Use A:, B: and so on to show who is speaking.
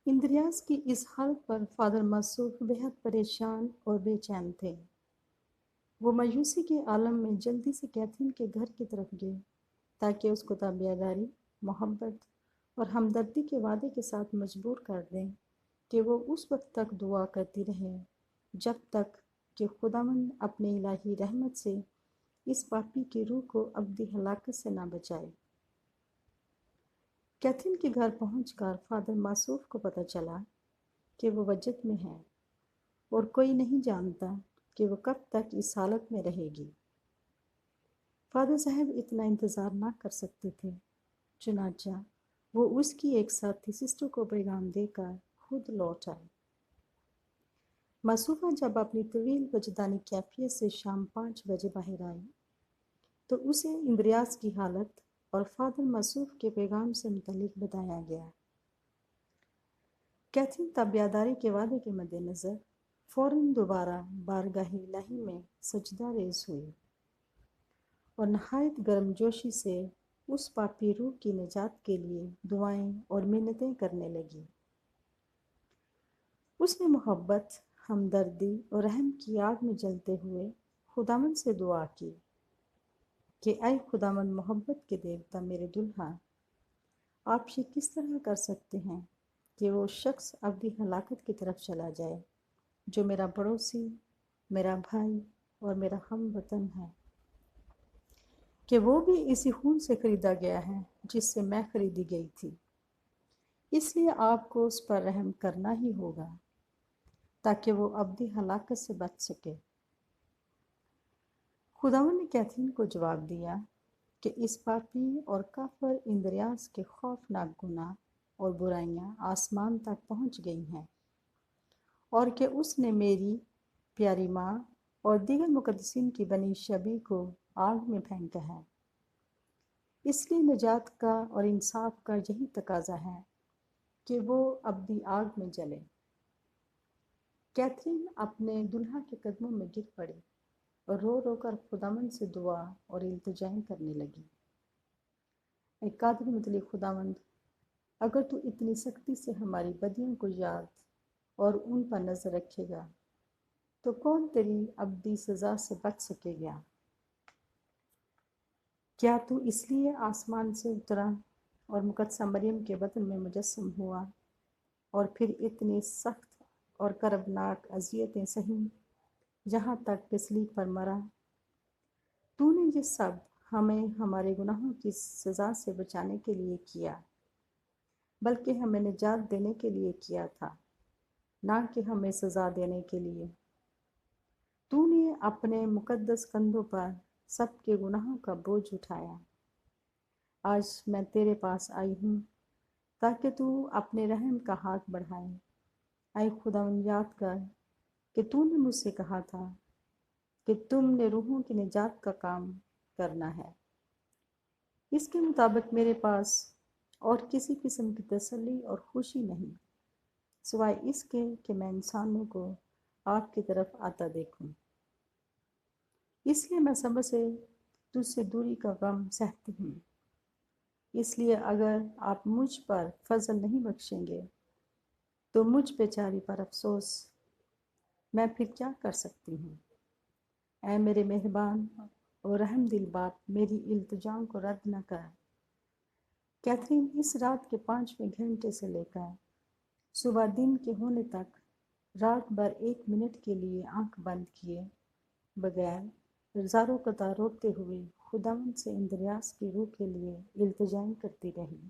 A: Andreas کی اس حالت پر father مصوف بہت پریشان اور بے چین تھے۔ وہ مایوسی کے عالم میں جلدی سے کیتھرین کے گھر کی طرف گئے تاکہ اس کو تابعداری، محبت اور ہمدردی کے وعدے کے ساتھ مجبور کر دیں کہ وہ اس وقت تک دعا کرتی رہے جب تک کہ خداوند اپنے الہی رحمت سے اس پاپی کی روح کو ابدی ہلاکت سے نہ بچائے۔ کیتھرین کے گھر پہنچ کر فادر ماسوف کو پتہ چلا کہ وہ وجد میں ہے اور کوئی نہیں جانتا کہ وہ کب تک اس حالت میں رہے گی۔ فادر صاحب اتنا انتظار نہ کر سکتے تھے، چنانچہ وہ اس کی ایک ساتھی سسٹر کو پیغام دے کر خود لوٹ آئے۔ ماسوفہ جب اپنی طویل وجدانی کیفیت سے شام 5 بجے باہر آئی تو اسے اندریاس کی حالت اور فادر مصوف کے پیغام سے متعلق بتایا گیا۔ کیتھرین تابعداری کے وعدے کے مد نظر فوراً دوبارہ بارگاہ الہی میں سجدہ ریز ہوئی اور نہایت گرم جوشی سے اس پاپی روح کی نجات کے لیے دعائیں اور منتیں کرنے لگی۔ اس نے محبت، ہمدردی اور رحم کی آگ میں جلتے ہوئے خداوند سے دعا کی کہ اے خداوند محبت کے دیوتا میرے دلہا، آپ یہ کس طرح کر سکتے ہیں کہ وہ شخص ابدی ہلاکت کی طرف چلا جائے جو میرا پڑوسی، میرا بھائی اور میرا ہم وطن ہے، کہ وہ بھی اسی خون سے خریدا گیا ہے جس سے میں خریدی گئی تھی۔ اس لیے آپ کو اس پر رحم کرنا ہی ہوگا تاکہ وہ ابدی ہلاکت سے بچ سکے۔ خداوند نے کیتھرین کو جواب دیا کہ اس پاپی اور کافر اندریاس کے خوفناک گناہ اور برائیاں آسمان تک پہنچ گئی ہیں اور کہ اس نے میری پیاری ماں اور دیگر مقدسین کی بنی شبی کو آگ میں پھینکا ہے۔ اس لیے نجات کا اور انصاف کا یہی تقاضا ہے کہ وہ ابدی آگ میں جلے۔ کیتھرین اپنے دلہا کے قدموں میں گر پڑی اور رو رو کر خداوند سے دعا اور التجائیں کرنے لگی۔ اے قادر مطلق خداوند، اگر تو اتنی سختی سے ہماری بدیوں کو یاد اور ان پر نظر رکھے گا تو کون تیری ابدی سزا سے بچ سکے گا؟ کیا تو اس لیے آسمان سے اترا اور مقدسہ مریم کے بطن میں مجسم ہوا اور پھر اتنی سخت اور کربناک اذیتیں سہیں جہاں تک کہ صلیب پر مرا؟ تو نے یہ سب ہمیں ہمارے گناہوں کی سزا سے بچانے کے لیے کیا، بلکہ ہمیں نجات دینے کے لیے کیا تھا، نہ کہ ہمیں سزا دینے کے لیے۔ تو نے اپنے مقدس کندھوں پر سب کے گناہوں کا بوجھ اٹھایا۔ آج میں تیرے پاس آئی ہوں تاکہ تو اپنے رحم کا ہاتھ بڑھائے۔ اے خداوند، یاد کر کہ تو نے مجھ سے کہا تھا کہ تم نے روحوں کی نجات کا کام کرنا ہے۔ اس کے مطابق میرے پاس اور کسی قسم کی تسلی اور خوشی نہیں سوائے اس کے کہ میں انسانوں کو آپ کی طرف آتا دیکھوں۔ اس لیے میں صبر سے تجھ سے دوری کا غم سہتی ہوں۔ اس لیے اگر آپ مجھ پر فضل نہیں بخشیں گے تو مجھ بیچاری پر افسوس، میں پھر کیا کر سکتی ہوں؟ اے میرے مہربان اور رحم دل باپ، میری التجاؤں کو رد نہ کر۔ کیتھرین اس رات کے 5ویں گھنٹے سے لے کر صبح دن کے ہونے تک رات بھر 1 منٹ کے لیے آنکھ بند کیے بغیر زاروں قطار روتے ہوئے خداوند سے اندریاس کی روح کے لیے التجائیں کرتی رہی۔